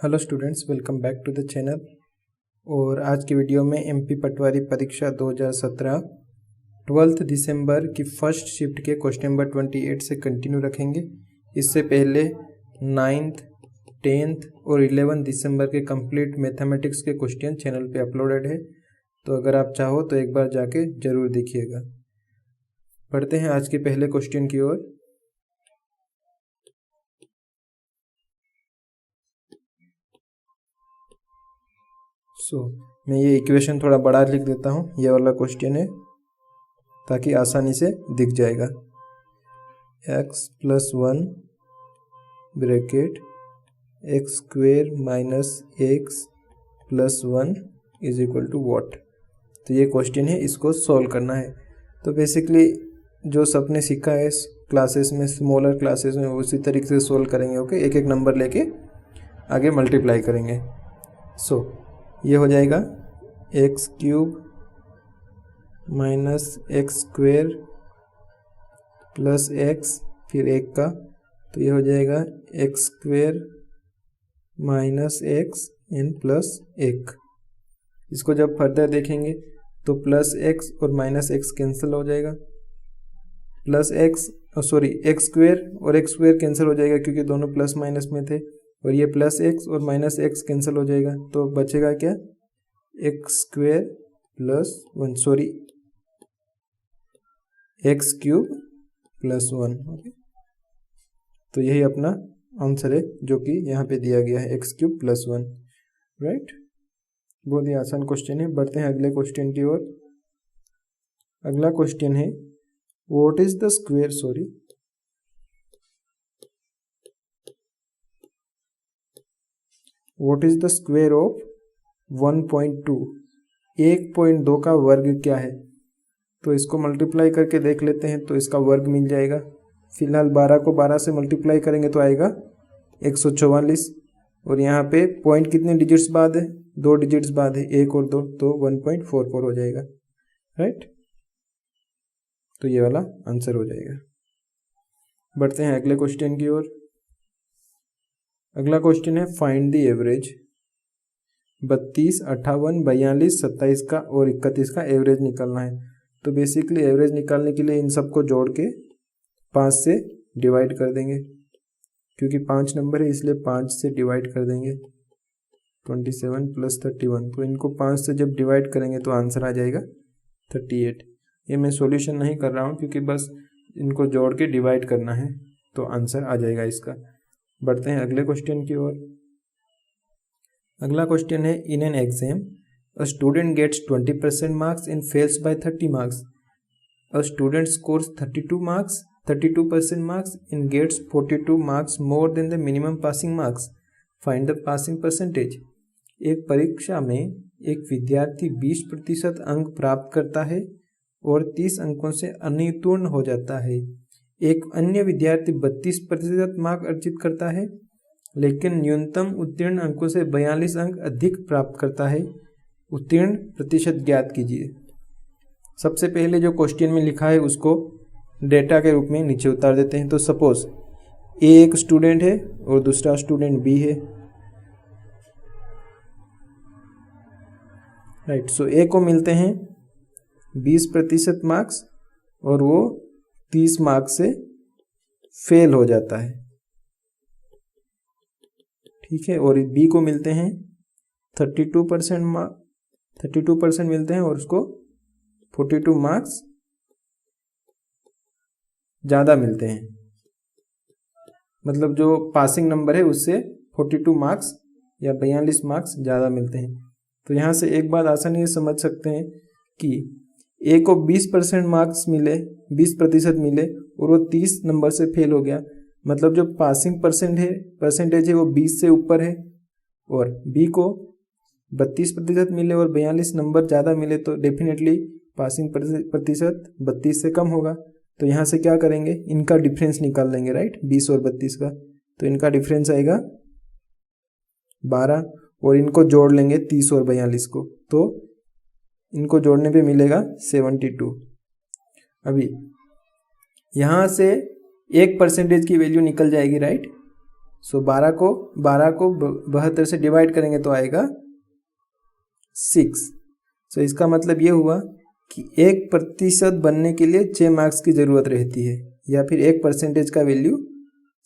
Hello students, welcome back to the channel. और आज की वीडियो में एमपी पटवारी परीक्षा 2017 12 दिसंबर की फर्स्ट शिफ्ट के क्वेश्चन नंबर 28 से कंटिन्यू रखेंगे। इससे पहले 9th, 10th और 11 दिसंबर के कंप्लीट मैथमेटिक्स के क्वेश्चन चैनल पे अपलोडेड है, तो अगर आप चाहो तो एक बार जाके ज़रूर देखिएगा। पढ़ते हैं आज के पहले क्वेश्चन की ओर। मैं ये इक्वेशन थोड़ा बड़ा लिख देता हूँ, ये वाला क्वेश्चन है ताकि आसानी से दिख जाएगा। x+1 bracket X square minus X plus 1 is equal to what. तो ये क्वेश्चन है, इसको सॉल्व करना है। तो बेसिकली जो सबने सीखा है क्लासेस में, स्मॉलर क्लासेस में, उसी तरीके से सॉल्व करेंगे। ओके, एक एक नंबर लेके आगे मल्टीप्लाई करेंगे। ये हो जाएगा x³ minus x square plus x, फिर एक का, तो ये हो जाएगा x² minus x N plus एक। इसको जब फर्दर देखेंगे तो प्लस एक्स और माइनस एक्स कैंसिल हो जाएगा, प्लस एक्स एक्स स्क्वेयर और एक्स स्क्वेयर कैंसिल हो जाएगा क्योंकि दोनों प्लस माइनस में थे, और ये प्लस एक्स और माइनस एक्स कैंसिल हो जाएगा, तो बचेगा क्या, x² plus 1 x³ plus 1। Okay, तो यही अपना आंसर है जो कि यहाँ पे दिया गया है, x³ प्लस 1। राइट, बहुत ही आसान क्वेश्चन है। बढ़ते हैं अगले क्वेश्चन की ओर। अगला क्वेश्चन है what is the square of 1.2। 1.2 का वर्ग क्या है? तो इसको मल्टीप्लाई करके देख लेते हैं, तो इसका वर्ग मिल जाएगा। फिलहाल 12 को 12 से मल्टीप्लाई करेंगे तो आएगा 144, और यहाँ पे पॉइंट कितने डिजिट्स बाद है, 2 डिजिट्स बाद है, 1 और 2, तो 1.44 हो जाएगा। राइट, तो ये वाला आंसर हो जाएगा। बढ़ते हैं अगले क्वेश्चन की ओर। अगला क्वेश्चन है फाइंड द एवरेज। 32, 58, 42, 27 का और 31 का एवरेज निकालना है। तो बेसिकली एवरेज निकालने के लिए इन सबको जोड़ के 5 से डिवाइड कर देंगे, क्योंकि 5 नंबर है इसलिए 5 से डिवाइड कर देंगे। 27 प्लस 31, तो इनको 5 से जब डिवाइड करेंगे तो आंसर आ जाएगा 38। ये मैं सॉल्यूशन नहीं कर रहा हूँ क्योंकि बस इनको जोड़ के डिवाइड करना है, तो आंसर आ जाएगा इसका। बढ़ते हैं अगले क्वेश्चन की ओर। अगला क्वेश्चन है in an exam a student gets 20% marks and fails by 30 marks. A student scores 32% marks and gets 42 marks more than the minimum passing marks. Find the passing percentage. एक परीक्षा में एक विद्यार्थी 20% अंक प्राप्त करता है और 30 अंकों से अनुत्तीर्ण हो जाता है। एक अन्य विद्यार्थी 32% मार्क अर्जित करता है लेकिन न्यूनतम उत्तीर्ण अंकों से 42 अंक अधिक प्राप्त करता है। उत्तीर्ण प्रतिशत ज्ञात कीजिए। सबसे पहले जो क्वेश्चन में लिखा है उसको डेटा के रूप में नीचे उतार देते हैं। तो सपोज ए एक स्टूडेंट है और दूसरा स्टूडेंट बी है। राइट, सो ए को मिलते हैं 20% मार्क्स और वो 30 मार्क्स से फेल हो जाता है। ठीक है, और बी को मिलते हैं 32% मिलते हैं और उसको 42 मार्क्स ज़्यादा मिलते हैं। मतलब जो पासिंग नंबर है उससे 42 मार्क्स या 42 मार्क्स ज़्यादा मिलते हैं। तो यहाँ से एक बात आसानी से समझ सकते हैं कि ए को 20% मार्क्स मिले, 20% मिले और वो 30 नंबर से फेल हो गया। मतलब जो पासिंग परसेंटेज है वो 20 से ऊपर है, और बी को 32% मिले और 42 नंबर ज़्यादा मिले तो डेफिनेटली पासिंग प्रतिशत 32 से कम होगा। तो यहाँ से क्या करेंगे, इनका डिफरेंस निकाल लेंगे। राइट, 20 और 32 का, तो इनका डिफरेंस आएगा 12, और इनको जोड़ लेंगे 30 और 42 को, तो इनको जोड़ने पे मिलेगा 72। अभी यहाँ से 1% की वैल्यू निकल जाएगी। राइट, सो 12 को 72 से डिवाइड करेंगे तो आएगा 6। सो इसका मतलब ये हुआ कि 1% बनने के लिए 6 मार्क्स की ज़रूरत रहती है, या फिर 1% का वैल्यू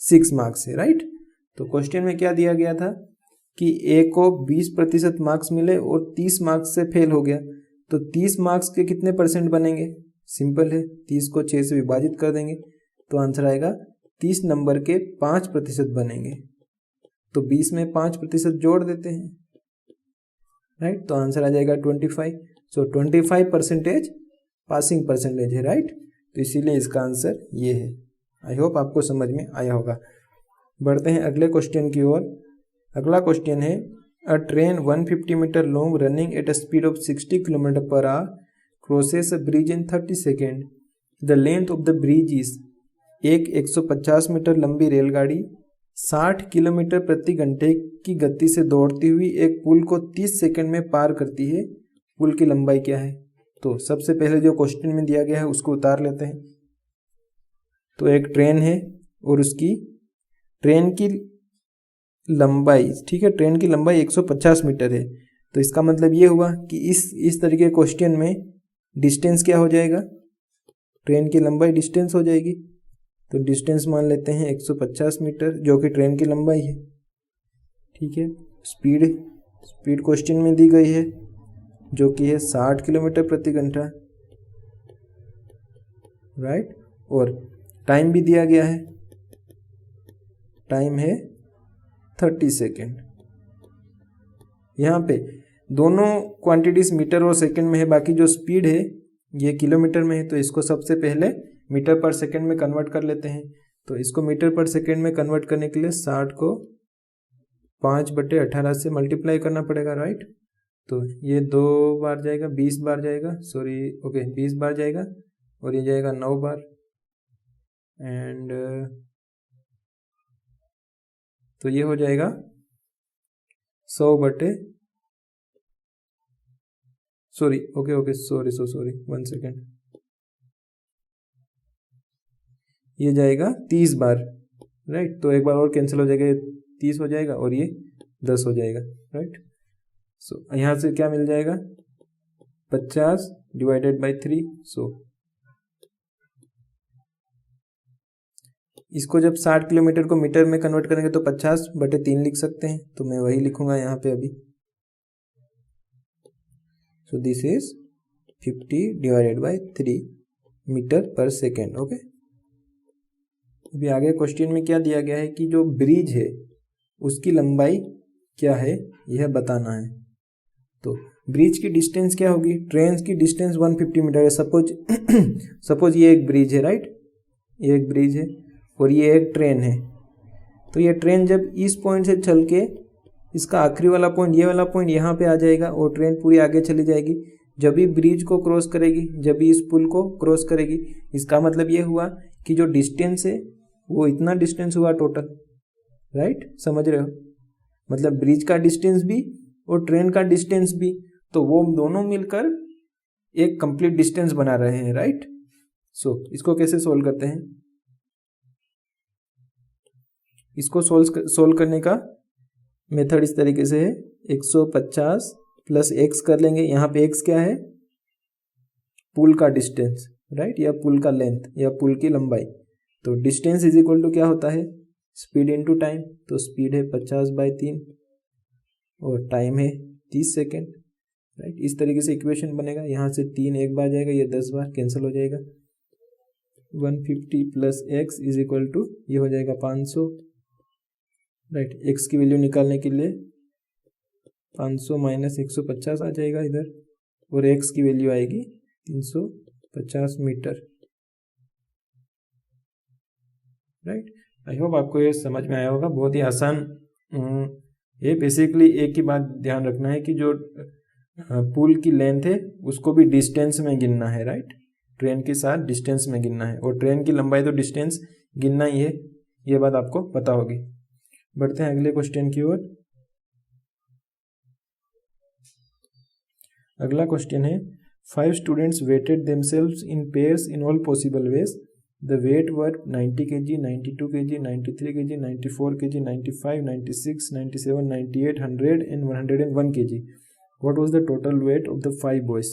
6 मार्क्स है, राइट। तो क्वेश्चन में क्या दिया गया था कि ए को 20% मार्क्स मिले और 30 मार्क्स से फेल हो गया, तो 30 मार्क्स के कितने परसेंट बनेंगे? सिंपल है, 30 को 6 से विभाजित कर देंगे तो आंसर आएगा 30 नंबर के 5% बनेंगे। तो 20 में 5% जोड़ देते हैं, राइट, तो आंसर आ जाएगा 25। सो 25% पासिंग परसेंटेज है, राइट। तो इसीलिए इसका आंसर ये है। आई होप आपको समझ में आया होगा। बढ़ते हैं अगले क्वेश्चन की ओर। अगला क्वेश्चन है, a train 150 meter long running at a speed of 60 kilometer per hour crosses a bridge in 30 second. The length of the bridge is. एक 150 मीटर लंबी रेलगाड़ी 60 किलोमीटर प्रति घंटे की गति से दौड़ती हुई एक पुल को 30 सेकंड में पार करती है। पुल की लंबाई क्या है? तो सबसे पहले जो क्वेश्चन में दिया गया है उसको उतार लेते हैं। तो एक ट्रेन है और उसकी ट्रेन की लंबाई, ठीक है, ट्रेन की लंबाई 150 मीटर है। तो इसका मतलब ये हुआ कि इस तरीके के क्वेश्चन में डिस्टेंस क्या हो जाएगा? ट्रेन की लंबाई डिस्टेंस हो जाएगी। तो डिस्टेंस मान लेते हैं 150 मीटर, जो कि ट्रेन की लंबाई है, ठीक है। स्पीड क्वेश्चन में दी गई है जो कि है 60 किलोमीटर प्रति घंटा, राइट। और टाइम भी दिया गया है, टाइम है 30 सेकेंड। यहाँ पे दोनों क्वांटिटीज मीटर और सेकंड में है, बाकी जो स्पीड है ये किलोमीटर में है। तो इसको सबसे पहले मीटर पर सेकंड में कन्वर्ट कर लेते हैं। तो इसको मीटर पर सेकंड में कन्वर्ट करने के लिए 60 को 5/18 से मल्टीप्लाई करना पड़ेगा, राइट। तो ये 2 बार जाएगा, 20 बार जाएगा, 20 बार जाएगा, और ये जाएगा 9 बार, एंड तो ये हो जाएगा 1 सेकेंड, ये जाएगा 30 बार, राइट। तो एक बार और कैंसिल हो जाएगा, 30 हो जाएगा और ये 10 हो जाएगा, राइट। सो यहाँ से क्या मिल जाएगा? 50 डिवाइडेड बाई 3। सो इसको जब 60 किलोमीटर को मीटर में कन्वर्ट करेंगे तो 50/3 लिख सकते हैं। तो मैं वही लिखूंगा यहाँ पे अभी। So this is 50 divided by 3 meter per second, okay. अभी आगे क्वेश्चन में क्या दिया गया है कि जो ब्रिज है उसकी लंबाई क्या है यह बताना है। तो ब्रिज की डिस्टेंस क्या होगी? ट्रेन की डिस्टेंस 150 मीटर है। सपोज ये एक ब्रिज है, राइट, ये एक ब्रिज है और ये एक ट्रेन है। तो ये ट्रेन जब इस पॉइंट से चल के इसका आखिरी वाला पॉइंट, ये वाला पॉइंट यहाँ पे आ जाएगा और ट्रेन पूरी आगे चली जाएगी। जब भी ब्रिज को क्रॉस करेगी, जब भी इस पुल को क्रॉस करेगी, इसका मतलब ये हुआ कि जो डिस्टेंस है वो इतना डिस्टेंस हुआ टोटल, राइट। समझ रहे हो? मतलब ब्रिज का डिस्टेंस भी और ट्रेन का डिस्टेंस भी, तो वो दोनों मिलकर एक कंप्लीट डिस्टेंस बना रहे हैं, राइट। सो इसको कैसे सोल्व करते हैं? इसको सोल्व करने का मेथड इस तरीके से है, 150 प्लस x कर लेंगे। यहाँ पे x क्या है? पुल का डिस्टेंस, राइट, या पुल का लेंथ या पुल की लंबाई। तो डिस्टेंस इज इक्वल टू क्या होता है? Speed into time. तो स्पीड है 50/3 और टाइम है 30 सेकेंड, राइट। इस तरीके से इक्वेशन बनेगा। यहाँ से 3 एक बार जाएगा, ये 10 बार कैंसिल हो जाएगा। 150 plus x is equal to ये हो जाएगा 500, राइट। x की वैल्यू निकालने के लिए 500 माइनस 150 आ जाएगा इधर, और x की वैल्यू आएगी 350 मीटर, राइट। आई होप आपको ये समझ में आया होगा। बहुत ही आसान ये बेसिकली एक ही बात ध्यान रखना है कि जो पुल की लेंथ है उसको भी डिस्टेंस में गिनना है, राइट। ट्रेन के साथ डिस्टेंस में गिनना है, और ट्रेन की लंबाई तो डिस्टेंस गिनना ही है, ये बात आपको पता होगी। बढ़ते हैं अगले क्वेश्चन की ओर। अगला क्वेश्चन है, 5 students weighed themselves in pairs in all possible ways the weight were 90 kg, 92 kg, 93 kg, 94 kg, 95, 96, 97, 98, 100 and 101 kg. What was the total weight of the 5 boys?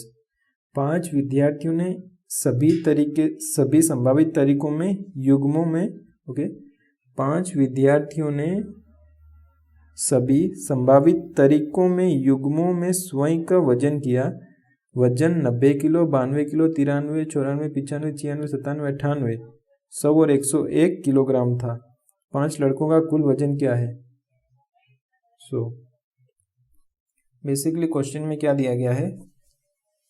5 विद्यार्थियों ने सभी संभावित तरीकों में युग्मों में ओके 5 विद्यार्थियों ने सभी संभावित तरीकों में युग्मों में स्वयं का वजन किया। वजन 90 किलो, 92 किलो, 93, 94, 95, 96, 97, 98, 100 और 101 किलोग्राम था। 5 लड़कों का कुल वजन क्या है? बेसिकली क्वेश्चन में क्या दिया गया है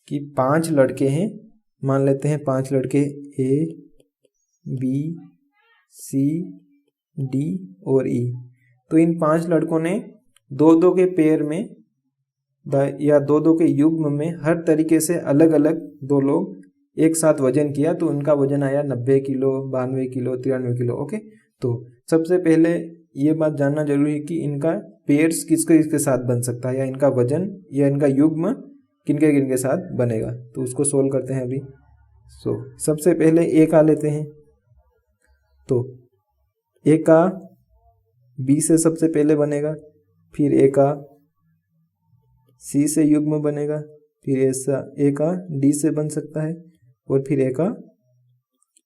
कि 5 लड़के हैं, मान लेते हैं 5 लड़के A, B, C, D और E। तो इन 5 लड़कों ने 2-2 के पेयर में या 2-2 के युग्म में हर तरीके से अलग अलग 2 लोग एक साथ वजन किया, तो उनका वजन आया 90 किलो, 92 किलो, 93 किलो। ओके, तो सबसे पहले ये बात जानना जरूरी है कि इनका पेयर्स किसके साथ बन सकता है, या इनका वजन या इनका युग्म किनके किनके साथ बनेगा। तो उसको सोल्व करते हैं अभी। सबसे पहले ए का लेते हैं। तो ए का बी से सबसे पहले बनेगा, फिर ए का सी से युग्म बनेगा, फिर ऐसा ए का डी से बन सकता है और फिर ए का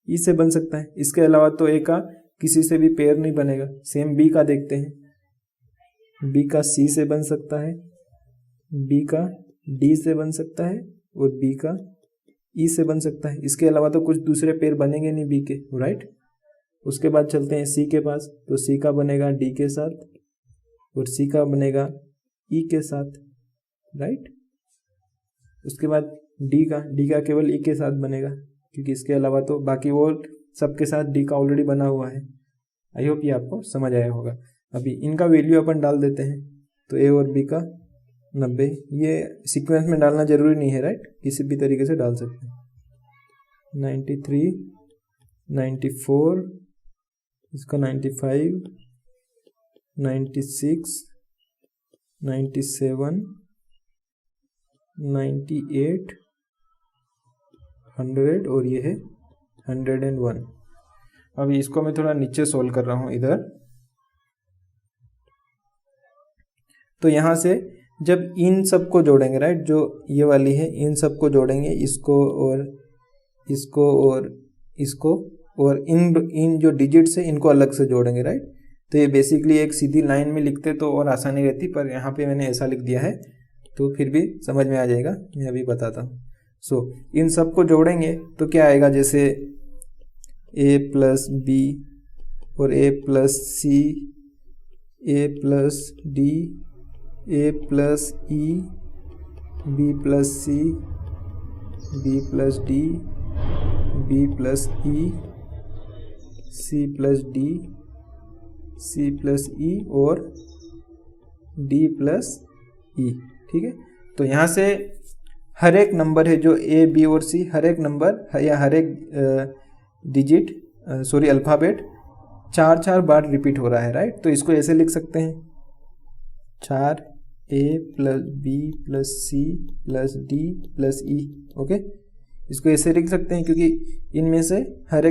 ई से बन सकता है। इसके अलावा तो ए का किसी से भी पेयर नहीं बनेगा। सेम बी का देखते हैं। बी का सी से बन सकता है, बी का डी से बन सकता है और बी का ई से बन सकता है। इसके अलावा तो कुछ दूसरे पेयर बनेंगे नहीं बी के, राइट। उसके बाद चलते हैं सी के पास। तो सी का बनेगा डी के साथ और सी का बनेगा ई के साथ, राइट। उसके बाद डी का केवल ई के साथ बनेगा, क्योंकि इसके अलावा तो बाकी वो सबके साथ डी का ऑलरेडी बना हुआ है। आई होप ये आपको समझ आया होगा। अभी इनका वैल्यू अपन डाल देते हैं। तो ए और बी का 90, ये सीक्वेंस में डालना जरूरी नहीं है, राइट, किसी भी तरीके से डाल सकते हैं। 93, 94, इसका 95, 96, 97, 98, 100 और ये है 101। अभी इसको मैं थोड़ा नीचे सोल्व कर रहा हूं इधर। तो यहां से जब इन सबको जोड़ेंगे, राइट, जो ये वाली है, इन सबको जोड़ेंगे, इसको और इसको और इसको, और इन जो डिजिट्स है इनको अलग से जोड़ेंगे, राइट। तो ये बेसिकली एक सीधी लाइन में लिखते तो और आसानी रहती, पर यहाँ पे मैंने ऐसा लिख दिया है तो फिर भी समझ में आ जाएगा। मैं अभी बताता हूँ। इन सबको जोड़ेंगे तो क्या आएगा, जैसे a प्लस बी और a plus C, a plus D, a plus E, b plus C, b plus D, b plus E, c plus D, c plus E और d प्लस ई। ठीक है, तो यहाँ से हर एक नंबर है जो a, b और c, हर एक नंबर या हर एक डिजिट अल्फ़ाबेट 4-4 बार रिपीट हो रहा है, राइट। तो इसको ऐसे लिख सकते हैं 4a plus B plus C plus D plus E. Okay, इसको ऐसे लिख सकते हैं क्योंकि इनमें से हर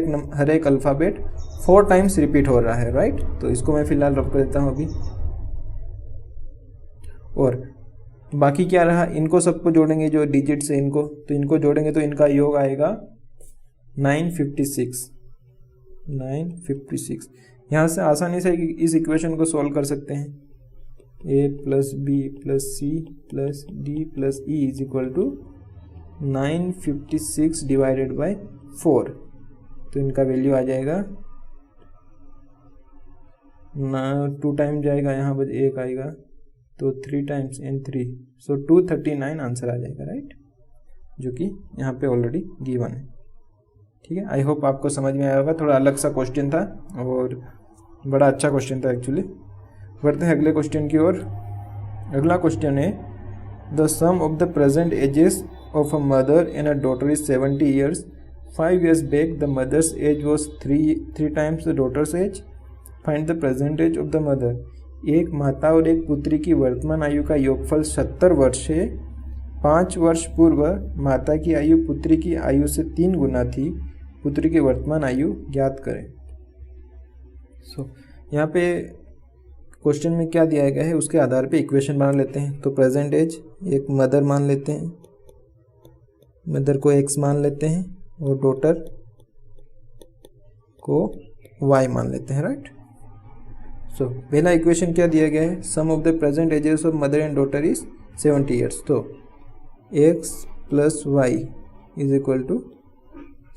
एक अल्फ़ाबेट 4 टाइम्स रिपीट हो रहा है, राइट। तो इसको मैं फिलहाल रख देता हूँ अभी। और बाकी क्या रहा, इनको सबको जोड़ेंगे जो डिजिट्स है इनको, तो इनको जोड़ेंगे तो इनका योग आएगा 956। यहाँ से आसानी से इस इक्वेशन को सॉल्व कर सकते हैं। a plus B plus C plus D plus E is equal to 956 divided by 4। तो इनका वैल्यू आ जाएगा 2 टाइम जाएगा, यहाँ पर 1 आएगा, तो 3 टाइम्स एंड 3, सो 239 आंसर आ जाएगा, राइट, जो कि यहाँ पे ऑलरेडी गिवन है। ठीक है, आई होप आपको समझ में आया होगा। थोड़ा अलग सा क्वेश्चन था और बड़ा अच्छा क्वेश्चन था एक्चुअली। बढ़ते हैं अगले क्वेश्चन की ओर। अगला क्वेश्चन है, the sum of the present ages of a mother and a daughter is 70 years. 5 years back the mother's age was 3 times the daughter's age. Find the present age of the mother. एक माता और एक पुत्री की वर्तमान आयु का योगफल 70 वर्ष है। 5 वर्ष पूर्व माता की आयु पुत्री की आयु से 3 गुना थी। पुत्री की वर्तमान आयु ज्ञात करें। यहाँ पे क्वेश्चन में क्या दिया गया है उसके आधार पे इक्वेशन बना लेते हैं। तो प्रेजेंट एज एक मदर मान लेते हैं, मदर को x मान लेते हैं और डॉटर को y मान लेते हैं, राइट। पहला इक्वेशन क्या दिया गया है, sum of the present ages of mother and daughter is 70 years. तो x plus y is equal to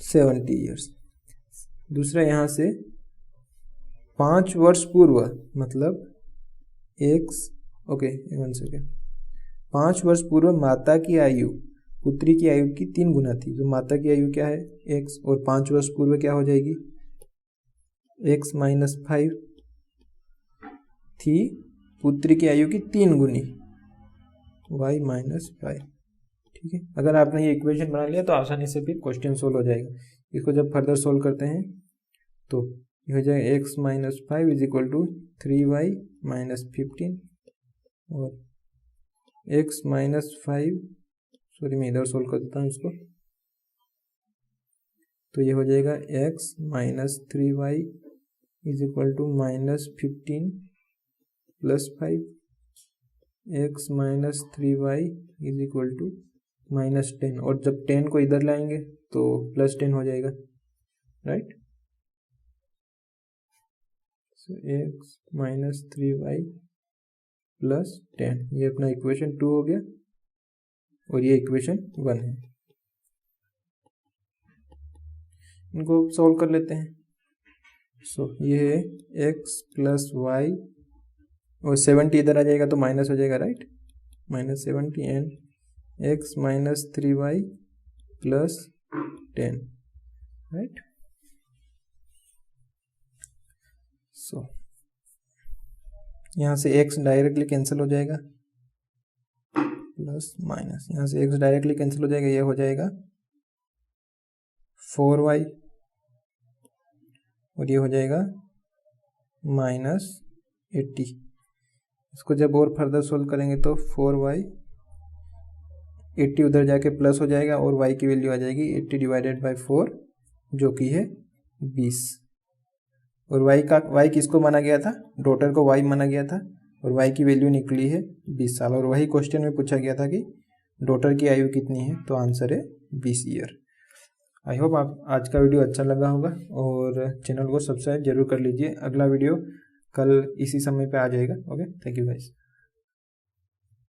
70 years. दूसरा यहाँ से 5 वर्ष पूर्व मतलब x, ओके 1 सेकेंड, 5 वर्ष पूर्व माता की आयु पुत्री की आयु की 3 गुना थी। तो माता की आयु क्या है x, और 5 वर्ष पूर्व क्या हो जाएगी x माइनस 5 थी पुत्री की आयु की 3 गुनी y माइनस 5। ठीक है, अगर आपने ये इक्वेशन बना लिया तो आसानी से फिर क्वेश्चन सोल्व हो जाएगा। इसको जब फर्दर सोल्व करते हैं तो ये हो जाएगा x minus 5 is equal to 3y minus 15 और x माइनस 5, सॉरी मैं इधर सोल्व कर देता हूँ इसको। तो ये हो जाएगा x minus 3y is equal to minus 15 plus 5, x minus 3y is equal to minus 10, और जब 10 को इधर लाएंगे तो प्लस 10 हो जाएगा, राइट। सो x माइनस 3y प्लस 10, ये अपना इक्वेशन 2 हो गया और ये इक्वेशन 1 है। इनको सॉल्व कर लेते हैं। ये है x प्लस वाई और 70 इधर आ जाएगा तो माइनस हो जाएगा, right, minus 70 and x minus 3y plus 10, right. यहाँ से x डायरेक्टली कैंसिल हो जाएगा, प्लस माइनस, यहाँ से x डायरेक्टली कैंसिल हो जाएगा, ये हो जाएगा 4y और ये हो जाएगा माइनस 80। इसको जब और फर्दर सोल्व करेंगे तो 4y 80 उधर जाके प्लस हो जाएगा और y की वैल्यू आ जाएगी 80 डिवाइडेड बाई 4 जो कि है 20। और y किसको माना गया था, डॉटर को y माना गया था और y की वैल्यू निकली है 20 साल। और वही क्वेश्चन में पूछा गया था कि डॉटर की आयु कितनी है, तो आंसर है 20 ईयर। आई होप आप आज का वीडियो अच्छा लगा होगा और चैनल को सब्सक्राइब जरूर कर लीजिए। अगला वीडियो कल इसी समय पे आ जाएगा। Okay, thank you guys.